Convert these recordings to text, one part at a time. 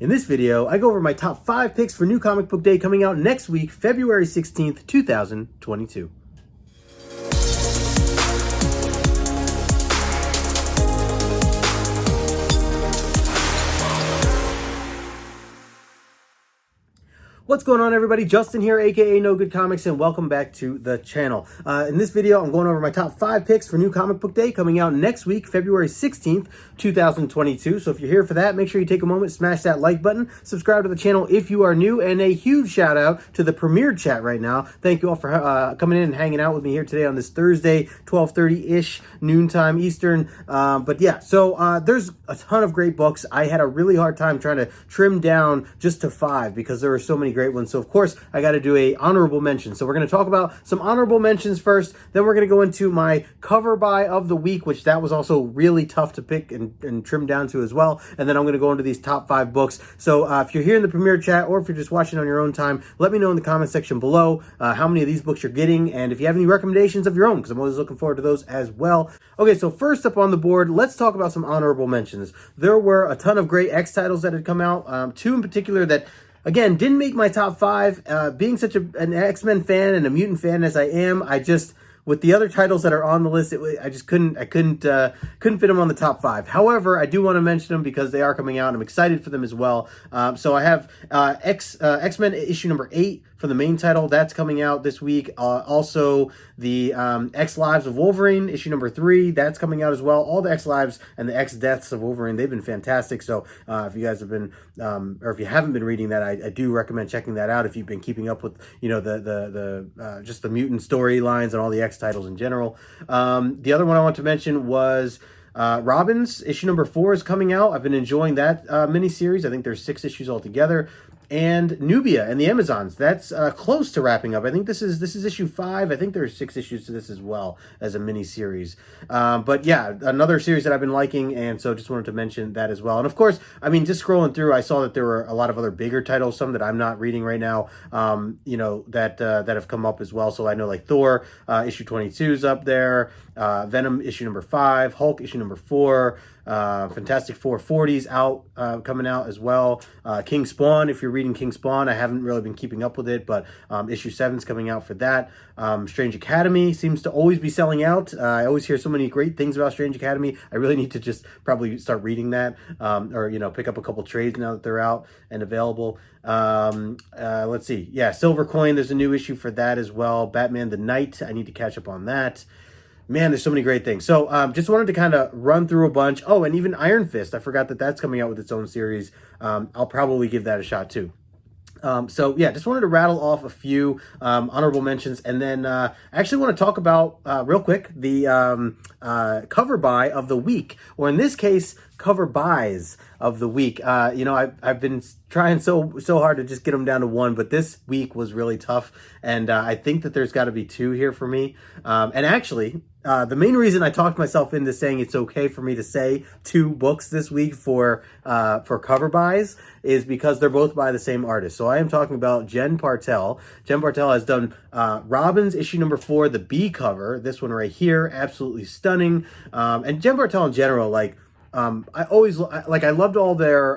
In this video, I go over my top 5 picks for New Comic Book Day coming out next week, February 16th, 2022. What's going on, everybody? Justin here, aka No Good Comics, and welcome back to the channel. In this video, I'm going over my top 5 picks for New Comic Book Day coming out next week, February 16th, 2022. So if you're here for that, make sure you take a moment, smash that like button, subscribe to the channel if you are new, and a huge shout out to the premiere chat right now. Thank you all for coming in and hanging out with me here today on this Thursday, 12:30-ish, noontime Eastern. But yeah, so there's a ton of great books. I had a really hard time trying to trim down just to 5 because there were so many great ones. So of course I got to do a honorable mention. So we're going to talk about some honorable mentions first. Then we're going to go into my cover buy of the week, which that was also really tough to pick and trim down to as well. And then I'm going to go into these top 5 books. So if you're here in the premiere chat or if you're just watching on your own time, let me know in the comment section below how many of these books you're getting and if you have any recommendations of your own, because I'm always looking forward to those as well. Okay, so first up on the board, let's talk about some honorable mentions. There were a ton of great X titles that had come out, 2 in particular that again, didn't make my top 5. Being such an X-Men fan and a mutant fan as I am, I just, with the other titles that are on the list, I just couldn't fit them on the top 5. However, I do want to mention them because they are coming out and I'm excited for them as well. So I have X-Men issue number 8 for the main title. That's coming out this week. Also, the X Lives of Wolverine, issue number 3, that's coming out as well. All the X Lives and the X Deaths of Wolverine, they've been fantastic. So if you guys have been, or if you haven't been reading that, I do recommend checking that out if you've been keeping up with, you know, just the mutant storylines and all the X titles in general. The other one I want to mention was Robin's issue number 4 is coming out. I've been enjoying that miniseries. I think there's 6 issues altogether. And Nubia and the Amazons, that's close to wrapping up. I think this is issue 5. I think there's 6 issues to this as well as a mini series. But yeah, another series that I've been liking, and so just wanted to mention that as well. And of course, I mean, just scrolling through, I saw that there were a lot of other bigger titles, some that I'm not reading right now, you know, that have come up as well. So I know like Thor issue 22 is up there, Venom issue number 5, Hulk issue number 4. Fantastic Four 40's out, coming out as well. King Spawn, if you're reading King Spawn, I haven't really been keeping up with it, but issue 7's coming out for that. Strange Academy seems to always be selling out. I always hear so many great things about Strange Academy. I really need to just probably start reading that, or, you know, pick up a couple trades now that they're out and available. Let's see. Yeah, Silver Coin, there's a new issue for that as well. Batman the Knight, I need to catch up on that. Man, there's so many great things. So just wanted to kind of run through a bunch. Oh, and even Iron Fist. I forgot that that's coming out with its own series. I'll probably give that a shot too. So yeah, just wanted to rattle off a few honorable mentions, and then I actually want to talk about real quick the cover buy of the week, or in this case, cover buys of the week. You know, I've been trying so hard to just get them down to 1, but this week was really tough, and I think that there's got to be 2 here for me. And actually, the main reason I talked myself into saying it's okay for me to say 2 books this week for cover buys is because they're both by the same artist. So I am talking about Jen Partel. Jen Partel has done Robin's issue number 4, the B cover. This one right here, absolutely stunning. And Jen Partel in general, like, I loved all their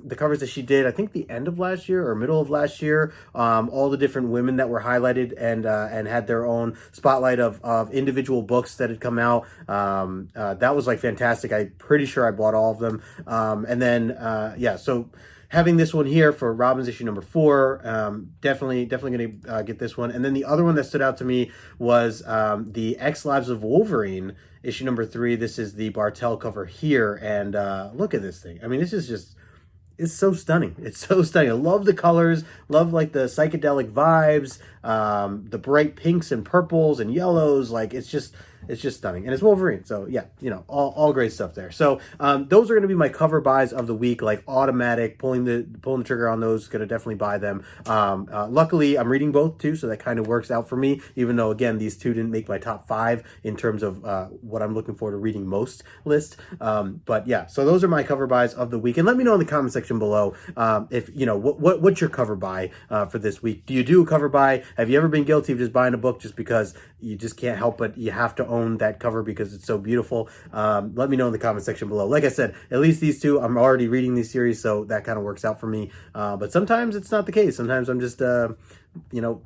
the covers that she did. I think the end of last year or middle of last year. All the different women that were highlighted and had their own spotlight of individual books that had come out. That was like fantastic. I'm pretty sure I bought all of them. And then yeah, so having this one here for Robin's issue number 4, definitely going to get this one. And then the other one that stood out to me was the X Lives of Wolverine issue number 3. This is the Bartel cover here, and look at this thing. I mean, this is just, it's so stunning. It's so stunning. I love the colors, love like the psychedelic vibes, the bright pinks and purples and yellows. Like it's just stunning, and it's Wolverine. So yeah, you know, all great stuff there. So those are going to be my cover buys of the week, like automatic, pulling the trigger on those. Going to definitely buy them. Luckily, I'm reading both too, so that kind of works out for me. Even though again, these 2 didn't make my top 5 in terms of what I'm looking forward to reading most list. But yeah, so those are my cover buys of the week, and let me know in the comment section below if you know what's your cover buy for this week. Do you do a cover buy? Have you ever been guilty of just buying a book just because you just can't help but you have to own own that cover because it's so beautiful, let me know in the comment section below. Like I said, at least these two, I'm already reading these series, so that kind of works out for me. But sometimes it's not the case. Sometimes I'm just coming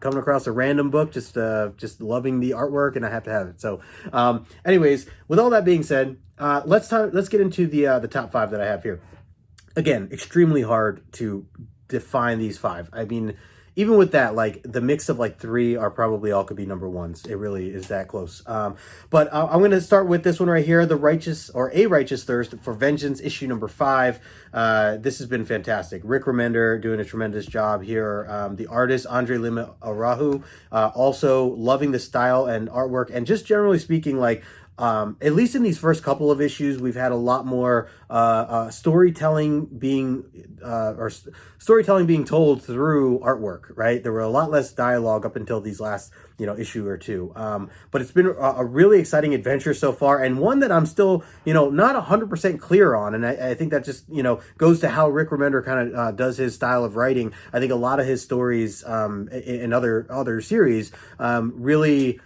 across a random book, just loving the artwork, and I have to have it. So anyways, with all that being said, let's get into the top 5 that I have here. Again, extremely hard to define these 5. I mean, even with that, like the mix of like 3 are probably all could be number 1s. It really is that close. But I'm going to start with this one right here, A Righteous Thirst for Vengeance, issue number 5. This has been fantastic. Rick Remender doing a tremendous job here. The artist, Andre Lima Arahu, also loving the style and artwork, and just generally speaking, like, at least in these first couple of issues, we've had a lot more storytelling being told through artwork, right? There were a lot less dialogue up until these last, issue or 2. But it's been a really exciting adventure so far, and one that I'm still, not 100% clear on. And I think that just, goes to how Rick Remender kind of does his style of writing. I think a lot of his stories in other series really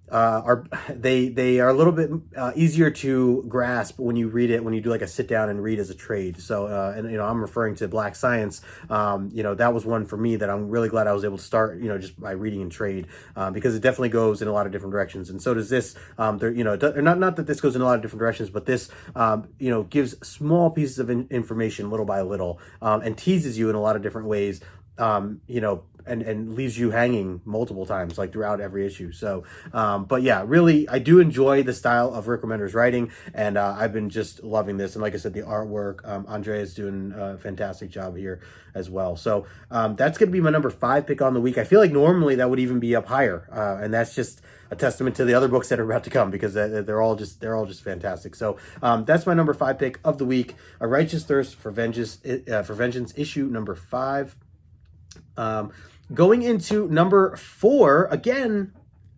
are a little bit easier to grasp when you read it, when you do like a sit down and read as a trade. So I'm referring to Black Science. That was one for me that I'm really glad I was able to start, just by reading in trade, because it definitely goes in a lot of different directions. And so does this. Not that this goes in a lot of different directions, but this gives small pieces of information little by little, and teases you in a lot of different ways. And leaves you hanging multiple times, like throughout every issue. So, but yeah, really, I do enjoy the style of Rick Remender's writing, and I've been just loving this. And like I said, the artwork, Andre is doing a fantastic job here as well. So that's going to be my number 5 pick on the week. I feel like normally that would even be up higher, and that's just a testament to the other books that are about to come, because they're all just fantastic. So that's my number 5 pick of the week, A Righteous Thirst for Vengeance, issue number 5. Going into number 4, again,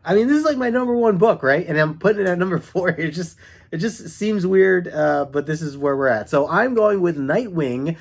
I mean, this is like my number 1 book, right? And I'm putting it at number 4. It just seems weird, but this is where we're at. So I'm going with Nightwing,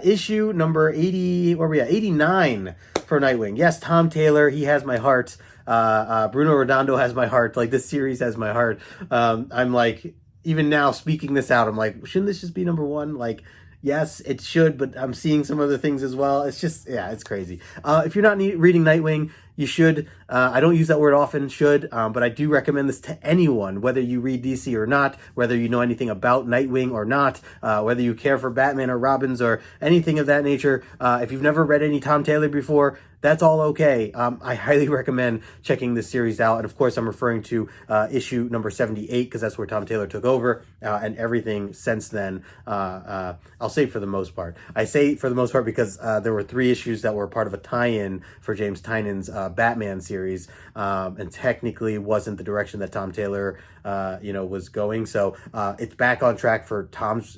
issue number 80, where are we at? 89 for Nightwing. Yes, Tom Taylor, he has my heart. Bruno Redondo has my heart. Like, this series has my heart. I'm like, even now speaking this out, I'm like, shouldn't this just be number 1? Like, yes, it should, but I'm seeing some other things as well. It's just, yeah, it's crazy. If you're not reading Nightwing, you should. I don't use that word often, but I do recommend this to anyone, whether you read DC or not, whether you know anything about Nightwing or not, whether you care for Batman or Robins or anything of that nature. If you've never read any Tom Taylor before, that's all okay. I highly recommend checking this series out. And of course, I'm referring to issue number 78, because that's where Tom Taylor took over, and everything since then. I'll say for the most part. I say for the most part because there were 3 issues that were part of a tie-in for James Tynion's Batman series, and technically wasn't the direction that Tom Taylor was going. So it's back on track for Tom's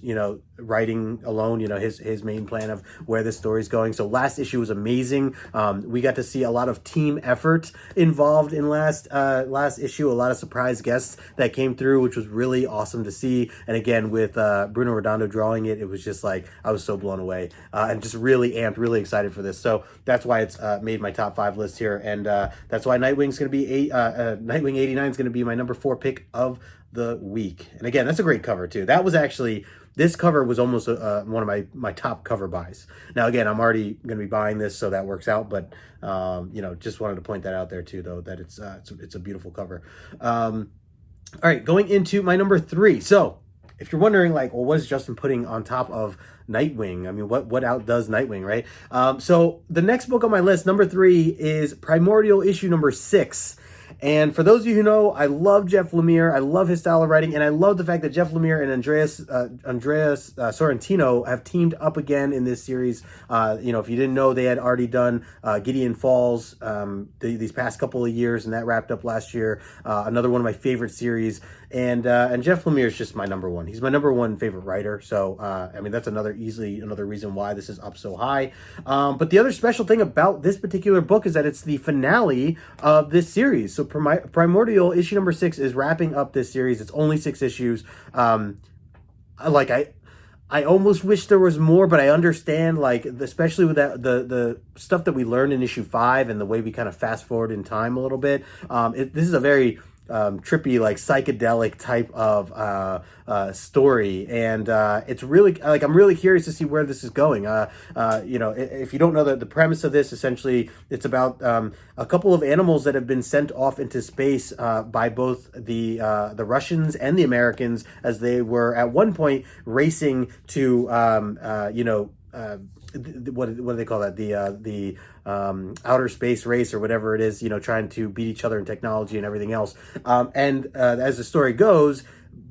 writing alone, his main plan of where this story's going. So last issue was amazing. We got to see a lot of team effort involved in last issue, a lot of surprise guests that came through, which was really awesome to see. And again, with Bruno Redondo drawing it, it was just like, I was so blown away, and just really amped, really excited for this. So that's why it's made my top 5 list here. And that's why Nightwing's going to be Nightwing 89 is going to be my number 4 pick of the week. And again, that's a great cover too. That was actually, this cover was almost one of my top cover buys. Now, again, I'm already going to be buying this, so that works out. But just wanted to point that out there too, though, that it's a beautiful cover. All right, going into my number 3. So if you're wondering, like, well, what is Justin putting on top of Nightwing? I mean, what outdoes Nightwing, right? So the next book on my list, number 3, is Primordial, issue number 6. And for those of you who know, I love Jeff Lemire. I love his style of writing, and I love the fact that Jeff Lemire and Andreas Sorrentino have teamed up again in this series. If you didn't know, they had already done Gideon Falls these past couple of years, and that wrapped up last year. Another one of my favorite series. And Jeff Lemire is just my number 1. He's my number 1 favorite writer. So, I mean, that's easily another reason why this is up so high. But the other special thing about this particular book is that it's the finale of this series. So Primordial, issue number 6, is wrapping up this series. It's only 6 issues. I almost wish there was more, but I understand, like, especially with that the stuff that we learned in issue 5 and the way we kind of fast forward in time a little bit. This is a very trippy, like psychedelic type of story, and it's really like I'm really curious to see where this is going. If you don't know the premise of this, essentially it's about a couple of animals that have been sent off into space by both the Russians and the Americans, as they were at one point racing to what do they call that, the outer space race or whatever it is, trying to beat each other in technology and everything else, and as the story goes,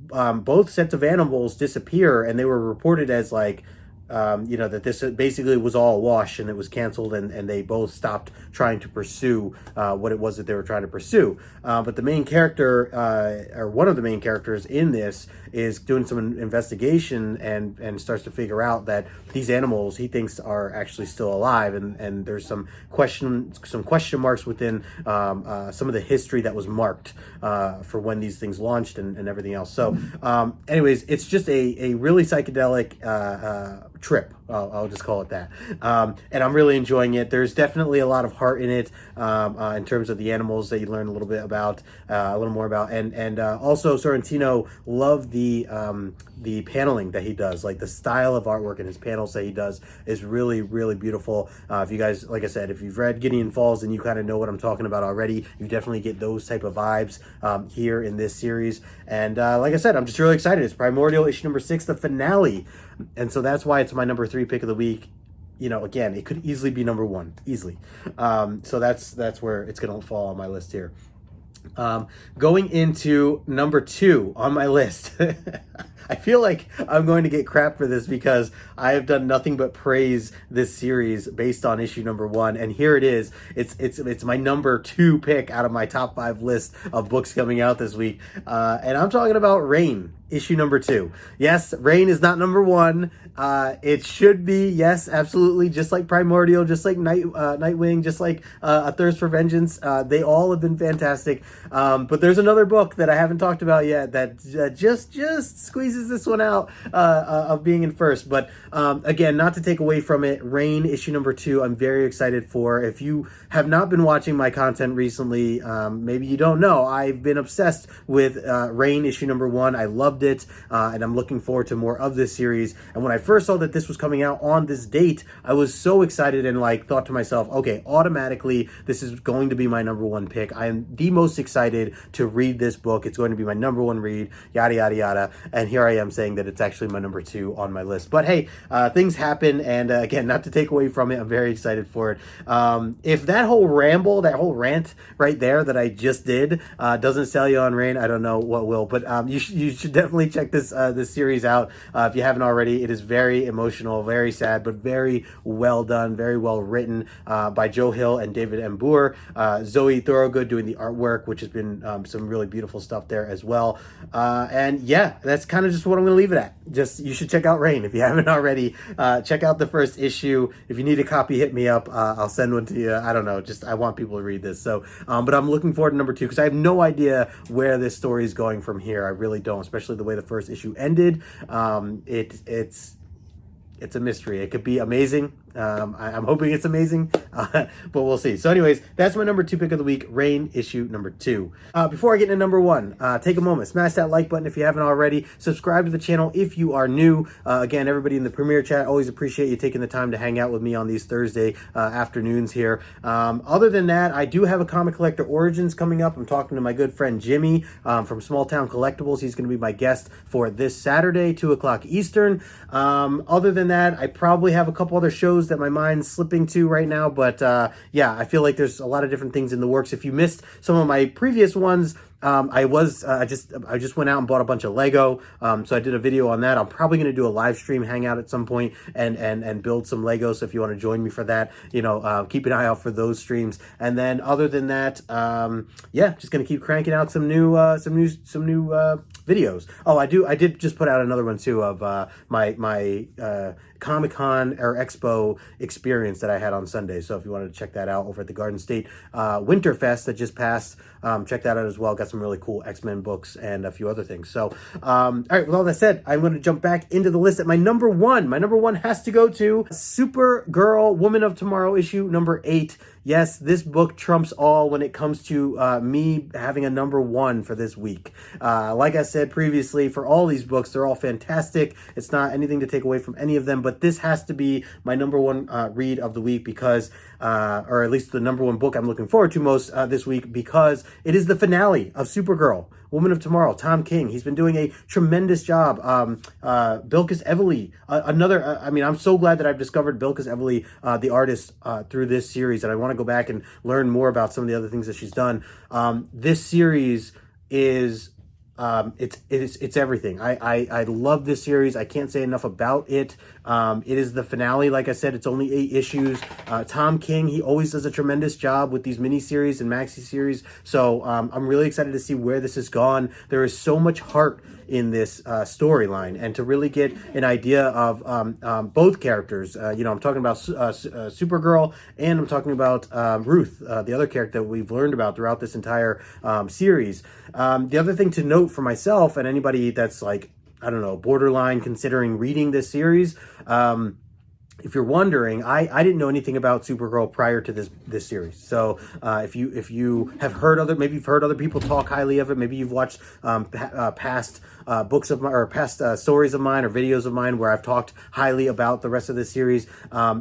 both sets of animals disappear, and they were reported as like that this basically was all a wash and it was canceled, and they both stopped trying to pursue what it was that they were trying to pursue. But the main character, or one of the main characters in this, is doing some investigation and starts to figure out that these animals he thinks are actually still alive, and there's some question marks within some of the history that was marked for when these things launched and everything else. So anyways, it's just a really psychedelic trip. I'll just call it that. And I'm really enjoying it. There's definitely a lot of heart in it, in terms of the animals that you learn a little bit about, a little more about, and also Sorrentino loved the paneling that he does. Like the style of artwork and his panels that he does is really, really beautiful. If you guys, like I said, if you've read Gideon Falls, then you kind of know what I'm talking about already. You definitely get those type of vibes here in this series. And like I said, I'm just really excited. It's Primordial issue number 6, the finale. And so that's why it's my number 3 pick of the week. Again, it could easily be number 1, easily. So that's where it's going to fall on my list here. Going into number 2 on my list. I feel like I'm going to get crap for this because I have done nothing but praise this series based on issue number 1, and here it is. It's my number 2 pick out of my top 5 list of books coming out this week, and I'm talking about Rain, issue number 2. Yes, Rain is not number 1. It should be, yes, absolutely, just like Primordial, just like Nightwing, just like A Thirst for Vengeance. They all have been fantastic. But there's another book that I haven't talked about yet that just squeezes this one out of being in first. But again, not to take away from it, Rain issue number 2, I'm very excited for. If you have not been watching my content recently, maybe you don't know, I've been obsessed with Rain issue number 1. I loved it, and I'm looking forward to more of this series. And when I first saw that this was coming out on this date, I was so excited and thought to myself, okay, automatically this is going to be my number 1 pick. I am the most excited to read this book. It's going to be my number 1 read, yada yada yada. And here I am saying that it's actually my number 2 on my list. But hey, things happen, and again, not to take away from it, I'm very excited for it. If that whole ramble, that whole rant right there that I just did doesn't sell you on Rain, I don't know what will. But you should definitely check this series out if you haven't already. It is very emotional, very sad, but very well done, very well written by Joe Hill and David Embure. Zoe Thorogood doing the artwork, which has been some really beautiful stuff there as well. And yeah, that's kind of just what I'm going to leave it at. Just, you should check out Rain if you haven't already. Check out the first issue. If you need a copy, hit me up. I'll send one to you. I don't know. Just, I want people to read this. So, but I'm looking forward to number 2 because I have no idea where this story is going from here. I really don't, especially the way the first issue ended. It's a mystery. It could be amazing. I'm hoping it's amazing, but we'll see. So anyways, that's my number 2 pick of the week, Rain issue number 2. Before I get into number 1, take a moment, smash that like button if you haven't already. Subscribe to the channel if you are new. Again, everybody in the Premiere chat, always appreciate you taking the time to hang out with me on these Thursday afternoons here. Other than that, I do have a Comic Collector Origins coming up. I'm talking to my good friend Jimmy from Small Town Collectibles. He's going to be my guest for this Saturday, 2 o'clock Eastern. Other than that, I probably have a couple other shows that my mind's slipping to right now, but yeah, I feel like there's a lot of different things in the works. If you missed some of my previous ones, I just went out and bought a bunch of Lego, so I did a video on that. I'm probably going to do a live stream hangout at some point and build some Lego. So if you want to join me for that, keep an eye out for those streams. And then other than that, yeah, just going to keep cranking out some new videos. Oh, I did just put out another one too of my Comic-Con or Expo experience that I had on Sunday. So if you wanted to check that out over at the Garden State Winterfest that just passed, check that out as well. Got some really cool X-Men books and a few other things. So, all right, with all that said, I'm going to jump back into the list at my number one. My number one has to go to Supergirl, Woman of Tomorrow, issue number 8. Yes, this book trumps all when it comes to me having a number one for this week. Like I said previously, for all these books, they're all fantastic. It's not anything to take away from any of them, but this has to be my number one read of the week because, or at least the number one book I'm looking forward to most this week, because it is the finale of Supergirl, Woman of Tomorrow, Tom King. He's been doing a tremendous job. Bilquis Evely, I'm so glad that I've discovered Bilquis Evely, the artist, through this series, and I want to go back and learn more about some of the other things that she's done. This series is it's everything. I love this series. I can't say enough about it. It is the finale. Like I said, it's only 8 issues. Tom King, he always does a tremendous job with these miniseries and maxi series. So I'm really excited to see where this has gone. There is so much heart in this storyline, and to really get an idea of both characters. I'm talking about Supergirl, and I'm talking about Ruth, the other character that we've learned about throughout this entire series. The other thing to note for myself and anybody that's like, I don't know, borderline considering reading this series, if you're wondering, I didn't know anything about Supergirl prior to this series. So if you have heard maybe you've heard other people talk highly of it, maybe you've watched past books of mine or past stories of mine or videos of mine where I've talked highly about the rest of this series.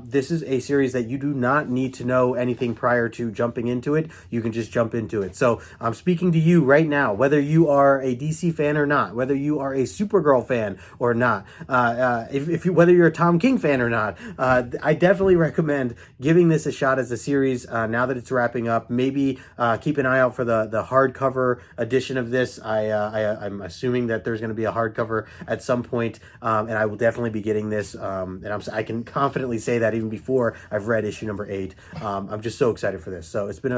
This is a series that you do not need to know anything prior to jumping into it. You can just jump into it. So I'm speaking to you right now, whether you are a DC fan or not, whether you are a Supergirl fan or not, whether you're a Tom King fan or not. I definitely recommend giving this a shot as a series now that it's wrapping up. Maybe keep an eye out for the hardcover edition of this. I'm assuming that there's going to be a hardcover at some point, and I will definitely be getting this. And I can confidently say that even before I've read issue number 8. I'm just so excited for this. So it's been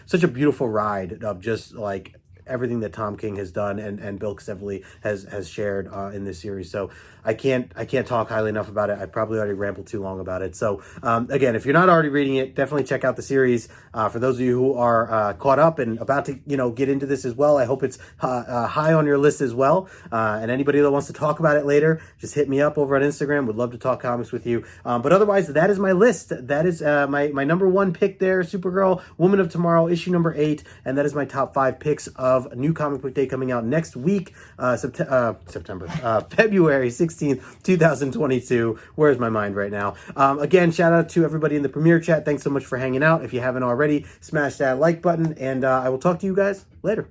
such a beautiful ride of just like everything that Tom King has done and Bilquis Evely has shared in this series. So I can't talk highly enough about it. I probably already rambled too long about it. So again, if you're not already reading it, definitely check out the series. For those of you who are caught up and about to get into this as well, I hope it's high on your list as well. And anybody that wants to talk about it later, just hit me up over on Instagram. Would love to talk comics with you. But otherwise, that is my list. That is my number one pick there, Supergirl, Woman of Tomorrow, issue number 8. And that is my top 5 picks of New Comic Book Day coming out next week, February 16th, 2022. Where's my mind right now? Again, shout out to everybody in the Premiere chat. Thanks so much for hanging out. If you haven't already, smash that like button, and I will talk to you guys later.